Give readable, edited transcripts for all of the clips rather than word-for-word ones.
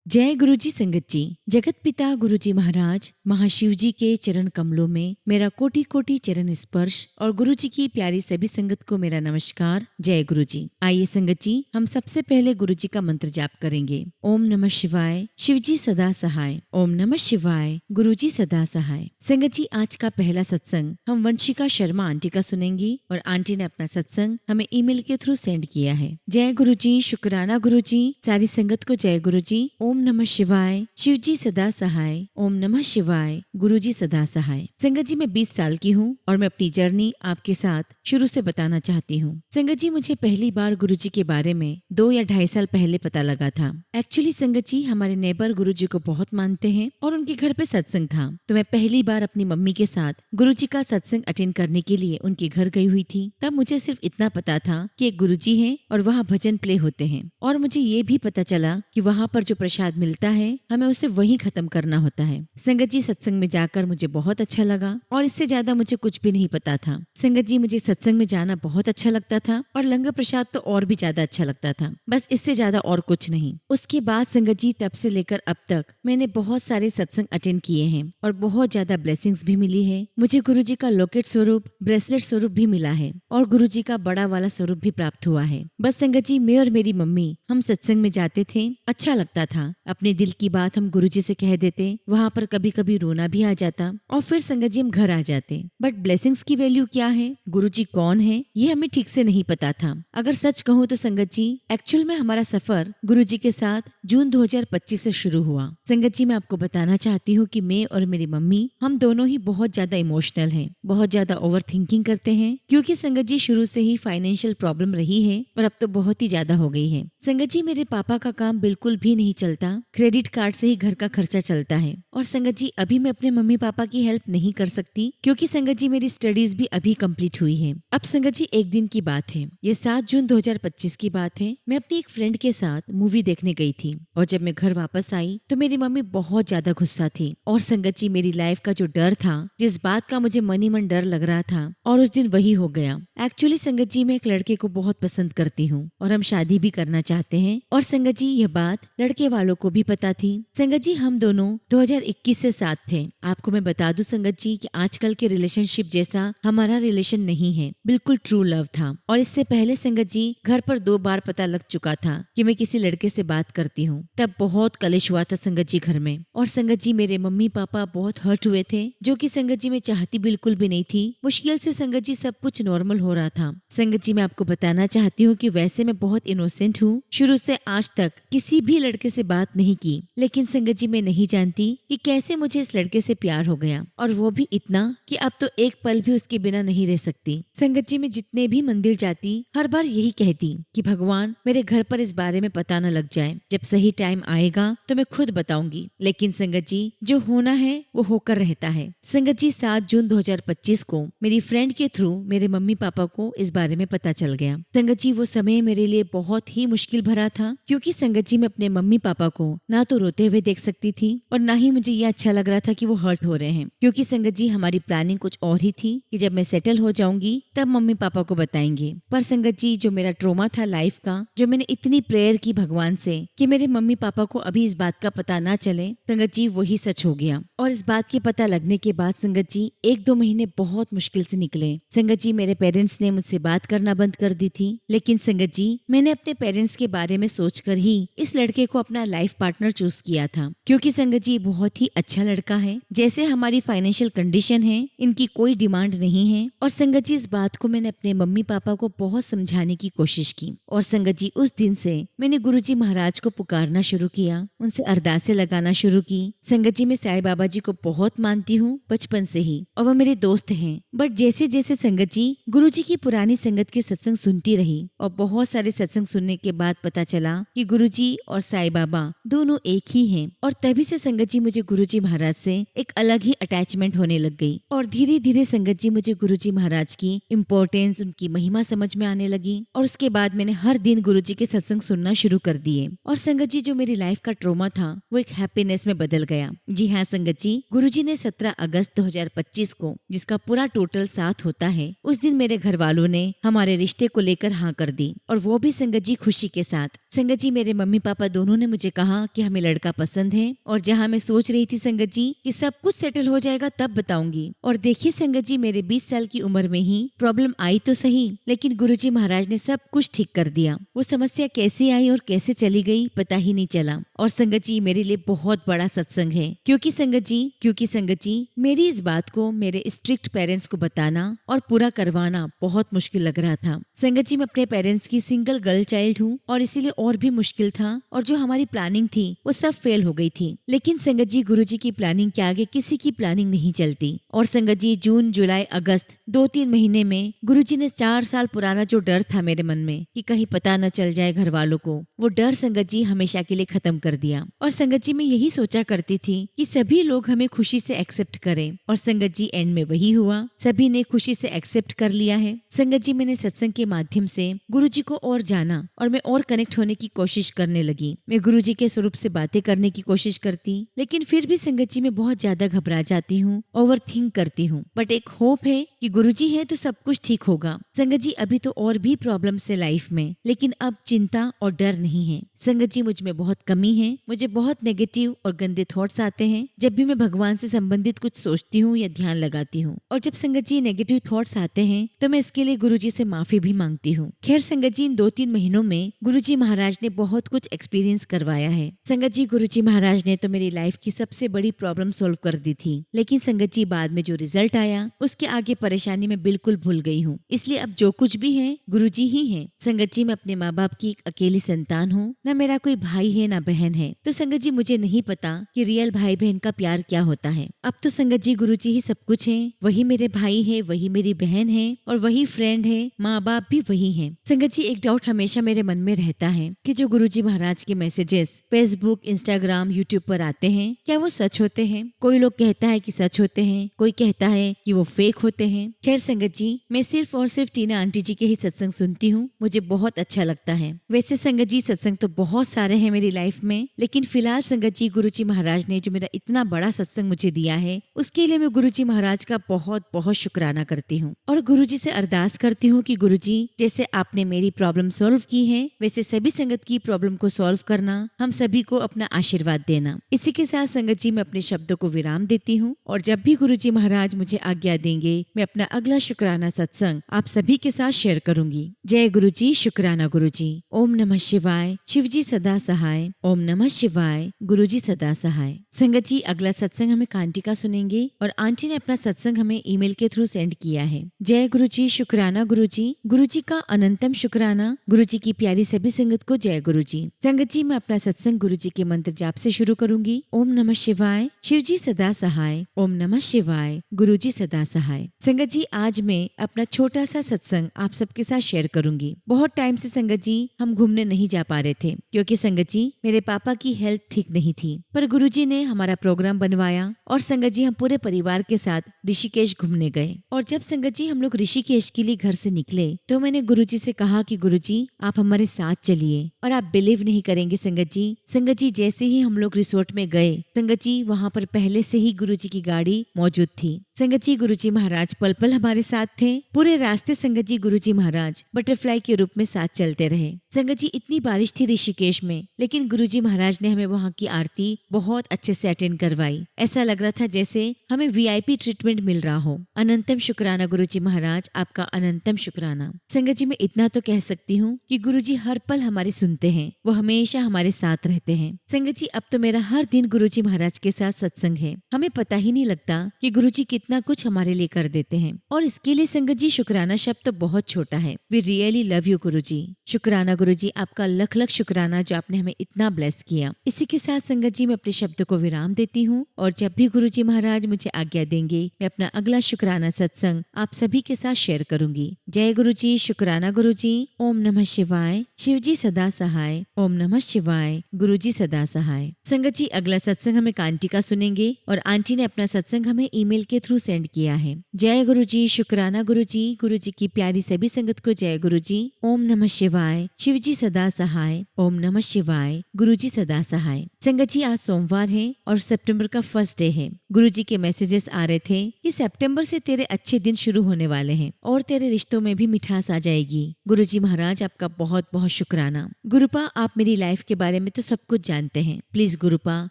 जय गुरुजी संगत जी। जगत पिता गुरुजी महाराज महाशिव जी के चरण कमलों में मेरा कोटि कोटि चरण स्पर्श और गुरुजी की प्यारी सभी संगत को मेरा नमस्कार। जय गुरुजी। आइए संगत जी, हम सबसे पहले गुरुजी का मंत्र जाप करेंगे। ओम नमः शिवाय, शिव जी सदा सहाय। ओम नमः शिवाय, गुरुजी सदा सहाय। संगत जी, आज का पहला सत्संग हम वंशिका शर्मा आंटी का सुनेंगे और आंटी ने अपना सत्संग हमें ईमेल के थ्रू सेंड किया है। जय गुरुजी, शुक्राना गुरुजी। सारी संगत को जय गुरुजी। ओम नमः शिवाय, शिव जी सदा सहाय। ओम नमः शिवाय, गुरुजी सदा सहाय। संगत जी, मैं 20 साल की हूँ और मैं अपनी जर्नी आपके साथ शुरू से बताना चाहती हूँ। संगत जी, मुझे पहली बार गुरुजी के बारे में 2 या 2.5 साल पहले पता लगा था। एक्चुअली संगत जी, हमारे नेबर गुरुजी को बहुत मानते हैं और उनके घर पे सत्संग था, तो मैं पहली बार अपनी मम्मी के साथ गुरुजी का सत्संग अटेंड करने के लिए उनके घर गई हुई थी। तब मुझे सिर्फ इतना पता था कि एक गुरुजी है और वहाँ भजन प्ले होते हैं, और मुझे ये भी पता चला कि वहाँ पर जो प्रसाद मिलता है हमें उसे वहीं खत्म करना होता है। संगत जी, सत्संग में जाकर मुझे बहुत अच्छा लगा और इससे ज्यादा मुझे कुछ भी नहीं पता था। संगत जी, मुझे सत्संग में जाना बहुत अच्छा लगता था और लंगर प्रसाद तो और भी ज्यादा अच्छा लगता था, बस इससे ज्यादा और कुछ नहीं। उसके बाद संगत जी, तब से लेकर अब तक मैंने बहुत सारे सत्संग अटेंड किए हैं और बहुत ज्यादा ब्लेसिंग्स भी मिली है। मुझे गुरुजी का लॉकेट स्वरूप, ब्रेसलेट स्वरूप भी मिला है और गुरुजी का बड़ा वाला स्वरूप भी प्राप्त हुआ है। बस संगत जी, मैं और मेरी मम्मी हम सत्संग में जाते थे, अच्छा लगता था। अपने दिल की बात हम गुरुजी से कह देते, वहाँ पर कभी कभी रोना भी आ जाता और फिर संगत जी हम घर आ जाते। बट ब्लेसिंग्स की वैल्यू क्या है, गुरुजी कौन है, ये हमें ठीक से नहीं पता था। अगर सच कहूँ तो संगत जी, एक्चुअल में हमारा सफर गुरुजी के साथ जून 2025 से शुरू हुआ। संगत जी, मैं आपको बताना चाहती हूँ कि मैं और मेरी मम्मी हम दोनों ही बहुत ज्यादा इमोशनल हैं, बहुत ज्यादा ओवर थिंकिंग करते हैं, क्योंकि संगत जी शुरू से ही फाइनेंशियल प्रॉब्लम रही है और अब तो बहुत ही ज्यादा हो गई है। संगत जी, मेरे पापा का काम बिल्कुल भी नहीं चलता, क्रेडिट कार्ड से ही घर का खर्चा चलता है। और संगत जी, अभी मैं अपने मम्मी पापा की हेल्प नहीं कर सकती, क्योंकि संगत जी मेरी स्टडीज भी अभी कंप्लीट हुई है। अब संगत जी, एक दिन की बात है, ये 7 जून 2025 की बात है। मैं अपनी एक फ्रेंड के साथ मूवी देखने गई थी और जब मैं घर वापस आई तो मेरी मम्मी बहुत ज्यादा गुस्सा थी। और संगत जी, मेरी लाइफ का जो डर था, जिस बात का मुझे मन ही मन डर लग रहा था, और उस दिन वही हो गया। एक्चुअली संगत जी, मैं एक लड़के को बहुत पसंद करती हूँ और हम शादी भी करना चाहते हैं। और संगत जी, यह बात लड़के वालों को भी पता थी। संगत जी, हम दोनों 2021 से साथ थे। आपको मैं बता दूं संगत जी कि आजकल के रिलेशनशिप जैसा हमारा रिलेशन नहीं है, बिल्कुल ट्रू लव था। और इससे पहले संगत जी, घर पर 2 बार पता लग चुका था कि मैं किसी लड़के से बात करती हूँ। तब बहुत कलेश हुआ था संगत जी घर में, और संगत जी मेरे मम्मी पापा बहुत हर्ट हुए थे, जो कि संगत जी मैं चाहती बिल्कुल भी नहीं थी। मुश्किल से संगत जी सब कुछ नॉर्मल हो रहा था। संगत जी, मैं आपको बताना चाहती हूँ कि वैसे मैं बहुत इनोसेंट हूँ, शुरू से आज तक किसी भी लड़के से बात नहीं की, लेकिन संगत जी मैं नहीं जानती कि कैसे मुझे इस लड़के से प्यार हो गया, और वो भी इतना कि अब तो एक पल भी उसके बिना नहीं रह सकती। संगत जी, मैं जितने भी मंदिर जाती, हर बार यही कहती कि भगवान, मेरे घर पर इस बारे में पता न लग जाए, जब सही टाइम आएगा तो मैं खुद बताऊंगी। लेकिन संगत जी, जो होना है वो होकर रहता है। संगत जी, 7 जून 2025 को मेरी फ्रेंड के थ्रू मेरे मम्मी पापा को इस बारे में पता चल गया। संगत जी, वो समय मेरे लिए बहुत ही मुश्किल भरा था, क्योंकि संगत जी मैं अपने मम्मी पापा को ना तो रोते हुए देख सकती थी और ना ही मुझे ये अच्छा लग रहा था कि वो हर्ट हो रहे हैं। क्योंकि संगत जी, हमारी प्लानिंग कुछ और ही थी कि जब मैं सेटल हो जाऊंगी तब मम्मी पापा को बताएंगे। पर संगत जी, जो मेरा ट्रोमा था लाइफ का, जो मैंने इतनी प्रेयर की भगवान से कि मेरे मम्मी पापा को अभी इस बात का पता ना चले, संगत जी वही सच हो गया। और इस बात के पता लगने के बाद संगत जी 1-2 महीने बहुत मुश्किल से निकले। संगत जी, मेरे पेरेंट्स ने मुझसे बात करना बंद कर दी थी, लेकिन संगत जी मैंने अपने पेरेंट्स के बारे में सोचकर ही इस लड़के को अपना लाइफ पार्टनर चूज किया था। क्योंकि संगत जी बहुत ही अच्छा लड़का है, जैसे हमारी फाइनेंशियल कंडीशन है, इनकी कोई डिमांड नहीं है। और संगत जी, इस बात को मैंने अपने मम्मी पापा को बहुत समझाने की कोशिश की। और संगत जी, उस दिन से मैंने गुरुजी महाराज को पुकारना शुरू किया, उनसे अरदासें लगाना शुरू की। संगत जी, मैं साईं बाबा जी को बहुत मानती हूँ बचपन से ही, और वो मेरे दोस्त हैं। बट जैसे जैसे संगत जी गुरुजी की पुरानी संगत के सत्संग सुनती रही, और बहुत सारे सत्संग सुनने के बाद पता चला कि गुरुजी और साईं बाबा दोनों एक ही हैं। और तभी से संगत जी मुझे गुरुजी महाराज से एक अलग ही अटैचमेंट होने लग गई। और धीरे धीरे संगत जी मुझे गुरुजी महाराज की इम्पोर्टेंस, उनकी महिमा समझ में आने लगी। और उसके बाद मैंने हर दिन गुरुजी के सत्संग सुनना शुरू कर दिए। और संगत जी, जो मेरी लाइफ का ट्रोमा था वो एक हैप्पीनेस में बदल गया। जी हाँ संगत जी, गुरुजी ने 17 अगस्त 2025 को, जिसका पूरा टोटल 7 होता है, उस दिन मेरे घर वालों ने हमारे रिश्ते को लेकर हाँ कर दी, और वो भी संगत जी खुशी के साथ। संगत जी मेरे मम्मी पापा दोनों ने मुझे कहा कि हमें लड़का पसंद है, और जहाँ मैं सोच रही थी संगत जी कि सब कुछ सेटल हो जाएगा तब बताऊंगी, और देखिए संगत जी मेरे 20 साल की उम्र में ही प्रॉब्लम आई तो सही, लेकिन गुरुजी महाराज ने सब कुछ ठीक कर दिया। वो समस्या कैसे आई और कैसे चली गई पता ही नहीं चला। और संगत जी मेरे लिए बहुत बड़ा सत्संग है, क्योंकि संगत जी मेरी इस बात को मेरे स्ट्रिक्ट पेरेंट्स को बताना और पूरा करवाना बहुत मुश्किल लग रहा था। संगत जी मैं अपने पेरेंट्स की सिंगल गर्ल चाइल्ड हूँ, और इसीलिए और भी मुश्किल था, और जो हमारी प्लानिंग थी वो सब फेल हो गई थी। लेकिन संगत जी गुरुजी की प्लानिंग के आगे किसी की प्लानिंग नहीं चलती। और संगत जी जून जुलाई अगस्त 2-3 महीने में गुरुजी ने 4 साल पुराना जो डर था मेरे मन में कि कहीं पता न चल जाए घर वालों को, वो डर संगत जी हमेशा के लिए खत्म कर दिया। और संगत जी मैं यही सोचा करती थी कि सभी लोग हमें खुशी से एक्सेप्ट करें, और संगत जी एंड में वही हुआ, सभी ने खुशी से एक्सेप्ट कर लिया है। संगत जी मैंने सत्संग के माध्यम से गुरुजी को और जाना, और मैं और कनेक्ट होने की कोशिश करने लगी। मैं गुरुजी के स्वरूप से बातें करने की कोशिश करती, लेकिन फिर भी संगत जी मैं बहुत ज्यादा घबरा जाती हूँ, ओवर थिंक करती हूँ। बट एक होप है कि गुरुजी है तो सब कुछ ठीक होगा। संगत जी अभी तो और भी प्रॉब्लम्स है लाइफ में, लेकिन अब चिंता और डर नहीं है। संगत जी मुझ में बहुत कमी है, मुझे बहुत नेगेटिव और गंदे थॉट्स आते हैं जब भी मैं भगवान से संबंधित कुछ सोचती हूँ या ध्यान लगाती हूँ। और जब संगत जी नेगेटिव थॉट्स आते हैं तो मैं इसके लिए गुरुजी से माफी भी मांगती हूँ। खैर संगत जी इन 2-3 महीनों में गुरुजी महाराज ने बहुत कुछ एक्सपीरियंस करवाया है। संगत जी गुरुजी महाराज ने तो मेरी लाइफ की सबसे बड़ी प्रॉब्लम सॉल्व कर दी थी, लेकिन संगत जी बाद में जो रिजल्ट आया उसके आगे परेशानी में बिल्कुल भूल गई हूँ। इसलिए अब जो कुछ भी है गुरुजी ही है। संगत जी मैं अपने माँ बाप की एक अकेली संतान हूँ, न मेरा कोई भाई है न बहन है, तो संगत जी मुझे नहीं पता कि रियल भाई बहन का प्यार क्या होता है। अब तो संगत जी गुरुजी ही सब कुछ है, वही मेरे भाई है, वही मेरी बहन है, और वही फ्रेंड है, माँ बाप भी वही है। संगत जी एक डाउट हमेशा मेरे मन में रहता है कि जो गुरुजी महाराज के मैसेजेस फेसबुक, इंस्टाग्राम, यूट्यूब पर आते हैं, क्या वो सच होते हैं? कोई लोग कहता है कि सच होते हैं, कोई कहता है कि वो फेक होते हैं। खैर संगत जी मैं सिर्फ और सिर्फ टीना आंटी जी के ही सत्संग सुनती हूँ, मुझे बहुत अच्छा लगता है। वैसे संगत जी सत्संग तो बहुत सारे हैं मेरी लाइफ में, लेकिन फिलहाल संगत जी गुरुजी महाराज ने जो मेरा इतना बड़ा सत्संग मुझे दिया है उसके लिए मैं गुरुजी महाराज का बहुत बहुत शुक्राना करती हूँ, और गुरुजी से अरदास करती हूँ कि गुरुजी जैसे आपने मेरी प्रॉब्लम सॉल्व की है वैसे सभी संगत की प्रॉब्लम को सॉल्व करना, हम सभी को अपना आशीर्वाद देना। इसी के साथ संगत जी मैं अपने शब्दों को विराम देती हूँ, और जब भी गुरुजी महाराज मुझे आज्ञा देंगे मैं अपना अगला शुक्राना सत्संग आप सभी के साथ शेयर करूंगी। जय गुरुजी, शुक्राना गुरुजी। ओम नमः शिवाय, शिवजी सदा सहाय। ओम नमः शिवाय, गुरुजी सदा सहाय। संगत जी अगला सत्संग हमें आंटी का सुनेंगे, और आंटी ने अपना सत्संग हमें ईमेल के थ्रू सेंड किया है। जय गुरुजी, शुक्राना गुरुजी। गुरुजी का अनंतम शुक्राना। गुरुजी की प्यारी सभी संगत को जय गुरुजी। संगत जी मैं अपना सत्संग गुरुजी के मंत्र जाप से शुरू करूंगी। ओम नमः शिवाय, शिवजी सदा सहाय। ओम नमः शिवाय, गुरुजी सदा सहाय। संगत जी आज मैं अपना छोटा सा सत्संग आप सबके साथ शेयर करूंगी। बहुत टाइम से संगत जी हम घूमने नहीं जा पा रहे थे, क्योंकि संगत जी मेरे पापा की हेल्थ ठीक नहीं थी, पर गुरुजी ने हमारा प्रोग्राम बनवाया, और संगत जी हम पूरे परिवार के साथ ऋषिकेश घूमने गए। और जब संगत जी हम लोग ऋषिकेश के लिए घर से निकले तो मैंने गुरुजी से कहा कि गुरुजी आप हमारे साथ चलिए, और आप बिलीव नहीं करेंगे संगत जी जैसे ही हम लोग रिसोर्ट में गए संगत जी वहाँ पर पहले से ही गुरुजी की गाड़ी मौजूद थी। संगत जी गुरुजी महाराज पल पल हमारे साथ थे। पूरे रास्ते संगत जी गुरुजी महाराज बटरफ्लाई के रूप में साथ चलते रहे। संगत जी इतनी बारिश थी ऋषिकेश में, लेकिन गुरुजी महाराज ने हमें वहाँ की आरती बहुत अच्छे से अटेंड करवाई। ऐसा लग रहा था जैसे हमें VIP ट्रीटमेंट मिल रहा हो। अनंतम शुक्राना गुरुजी महाराज, आपका अनंतम शुक्राना। संगत जी मैं इतना तो कह सकती हूँ कि गुरुजी हर पल हमारी सुनते हैं, वो हमेशा हमारे साथ रहते हैं। संगत जी अब तो मेरा हर दिन गुरुजी महाराज के साथ सत्संग है। हमें पता ही नहीं लगता कि गुरुजी कितना कुछ हमारे लिए कर देते हैं, और इसके लिए संगत जी शुक्राना शब्द तो बहुत छोटा है। वी रियली लव यू गुरुजी। शुक्राना गुरुजी, आपका लख लख शुक्राना जो आपने हमें इतना ब्लेस किया। इसी के साथ संगत जी मैं अपने शब्दों को विराम देती हूँ, और जब भी गुरुजी महाराज मुझे आज्ञा देंगे मैं अपना अगला शुक्राना सत्संग आप सभी के साथ शेयर करूंगी। जय गुरुजी, शुक्राना गुरुजी। ओम नमः शिवाय, शिवजी सदा सहाय। ओम नमः शिवाय, गुरुजी सदा सहाय। संगत जी, अगला सत्संग हम एक आंटी का सुनेंगे और आंटी ने अपना सत्संग हमें ईमेल के थ्रू सेंड किया है। जय गुरु जी, शुक्राना गुरु जी की प्यारी सभी संगत को जय गुरु जी। ओम नमः शिवाय, शिव जी सदा सहाय। ओम नमः शिवाय, गुरु जी सदा सहाय। संगत जी, आज सोमवार है और सितंबर का फर्स्ट डे है। गुरु जी के मैसेजेस आ रहे थे कि सितंबर से तेरे अच्छे दिन शुरू होने वाले हैं और तेरे रिश्तों में भी मिठास आ जाएगी। गुरु जी महाराज, आपका बहुत बहुत शुक्राना। गुरुपा, आप मेरी लाइफ के बारे में तो सब कुछ जानते हैं। प्लीज गुरुपा,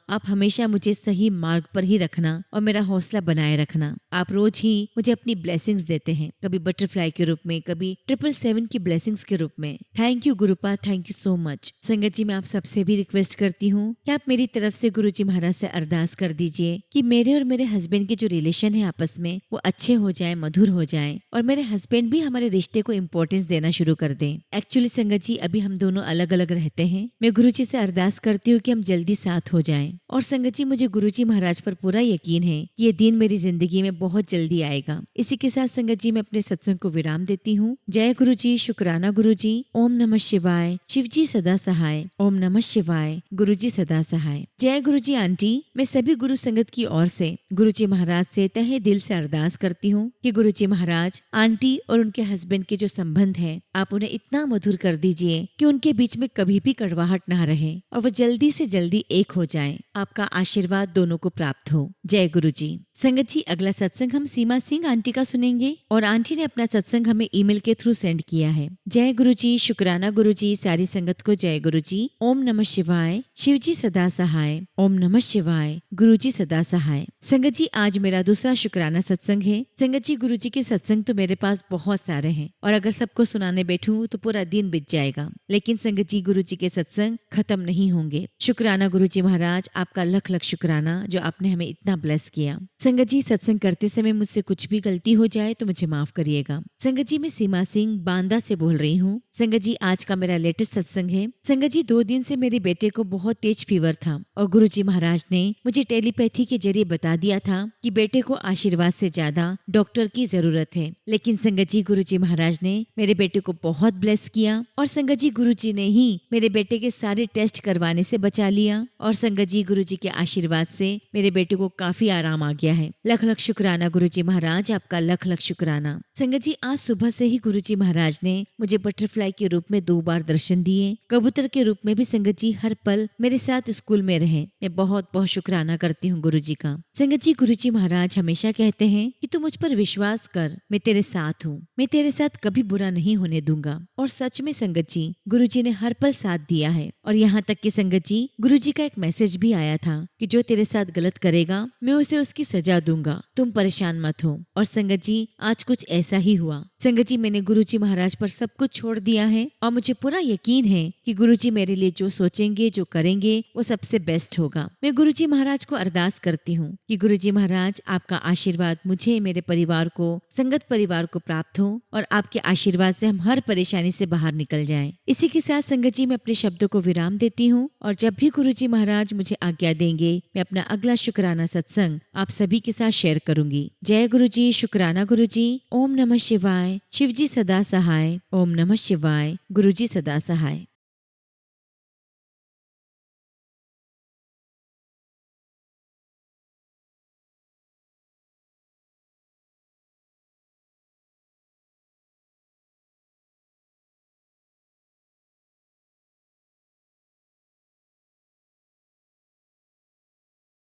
आप हमेशा मुझे सही मार्ग पर ही रखना और मेरा हौसला बनाए रखना। आप रोज ही मुझे अपनी ब्लेसिंग्स देते हैं, कभी बटरफ्लाई के रूप में, कभी 777 की ब्लेसिंग्स के रूप में। Thank you गुरुपा, thank you so much. संगत जी, मैं आप सबसे भी रिक्वेस्ट करती हूँ कि आप मेरी तरफ से गुरु जी महाराज से अरदास कर दीजिए कि मेरे और मेरे हस्बैंड के जो रिलेशन है आपस में वो अच्छे हो जाए, मधुर हो जाए और मेरे हस्बैंड भी हमारे रिश्ते को इम्पोर्टेंस देना शुरू कर दें। एक्चुअली संगत जी, अभी हम दोनों अलग अलग रहते हैं। मैं गुरु जी से अरदास करती हूँ कि हम जल्दी साथ हो जाएं। और संगत जी, मुझे गुरु जी महाराज पर पूरा यकीन है कि ये दिन मेरी जिंदगी में बहुत जल्दी आएगा। इसी के साथ संगत जी, मैं अपने सत्संग को विराम देती हूँ। जय गुरु जी, शुक्राना गुरु जी। ओम नमः शिवाय, शिव जी सदा सहाय। ओम नमः शिवाय, गुरु जी सदा सहाय। जय गुरु जी आंटी, मैं सभी गुरु संगत की ओर से गुरु जी महाराज से तहे दिल से अरदास करती हूँ कि गुरु जी महाराज, आंटी और उनके हस्बैंड के जो संबंध है आप उन्हें इतना मधुर कर दीजिए कि उनके बीच में कभी भी कड़वाहट ना रहे और वो जल्दी से जल्दी एक हो जाएं। आपका आशीर्वाद दोनों को प्राप्त हो। जय गुरु जी। संगत जी, अगला सत्संग हम सीमा सिंह आंटी का सुनेंगे और आंटी ने अपना सत्संग हमें ईमेल के थ्रू सेंड किया है। जय गुरु जी, शुक्राना गुरु जी, सारी संगत को जय गुरु जी। ओम नमः शिवाय, शिव जी सदा सहाय। ओम नमः शिवाय, गुरु जी सदा सहाय। संगत जी, आज मेरा दूसरा शुक्राना सत्संग है। संगत जी, गुरु जी के सत्संग तो मेरे पास बहुत सारे हैं और अगर सबको सुनाने बैठूं तो पूरा दिन बीत जाएगा, लेकिन संगत जी, गुरु जी के सत्संग खत्म नहीं होंगे। शुक्राना गुरु जी महाराज, आपका लख लख शुक्राना जो आपने हमें इतना ब्लेस किया। संगत जी, सत्संग करते समय मुझसे कुछ भी गलती हो जाए तो मुझे माफ करिएगा। संगत जी, मैं सीमा सिंह बांदा से बोल रही हूँ। संगत जी, आज का मेरा लेटेस्ट सत्संग है। संगत जी, 2 दिन से मेरे बेटे को बहुत तेज फीवर था और गुरु जी महाराज ने मुझे टेलीपैथी के जरिए बता दिया था कि बेटे को आशीर्वाद से ज्यादा डॉक्टर की जरूरत है। लेकिन संगत जी, गुरु जी महाराज ने मेरे बेटे को बहुत ब्लेस किया और संगत जी, गुरु जी ने ही मेरे बेटे के सारे टेस्ट करवाने से बचा लिया और संगत जी, गुरु जी के आशीर्वाद से मेरे बेटे को काफी आराम आ गया है। लख लख शुक्राना गुरु जी महाराज, आपका लख लख शुक्राना। संगत जी, आज सुबह से ही गुरु जी महाराज ने मुझे बटरफ्लाई के रूप में 2 बार दर्शन दिए। कबूतर के रूप में भी संगत जी हर पल मेरे साथ स्कूल में रहे। मैं बहुत बहुत शुक्राना करती हूँ गुरु जी का। संगत जी, गुरु जी महाराज हमेशा कहते हैं कि तू मुझ पर विश्वास कर, मैं तेरे साथ हूँ, मैं तेरे साथ कभी बुरा नहीं होने दूंगा। और सच में संगत जी, गुरु जी ने हर पल साथ दिया है। और यहाँ तक कि संगत जी, गुरु जी का एक मैसेज भी आया था कि जो तेरे साथ गलत करेगा मैं उसे उसकी सजा दूंगा, तुम परेशान मत हो। और संगत जी, आज कुछ ऐसा ही हुआ। संगत जी, मैंने गुरु जी महाराज पर सब कुछ छोड़ दिया है और मुझे पूरा यकीन है कि गुरु जी मेरे लिए जो सोचेंगे, जो करेंगे वो सबसे बेस्ट होगा। मैं गुरु जी महाराज को अरदास करती हूँ कि गुरु जी महाराज, आपका आशीर्वाद मुझे, मेरे परिवार को, संगत परिवार को प्राप्त हो और आपके आशीर्वाद से हम हर परेशानी से बाहर निकल जाएं। इसी के साथ संगत जी, मैं अपने शब्दों को विराम देती हूँ और जब भी गुरु जी महाराज मुझे आज्ञा देंगे मैं अपना अगला शुक्राना सत्संग आप सभी के साथ शेयर करूंगी। जय गुरु जी, शुक्राना गुरु जी। ओम नमः शिवाय, शिव जी सदा सहाय। ओम नमः शिवाय, गुरु जी सदा सहाय।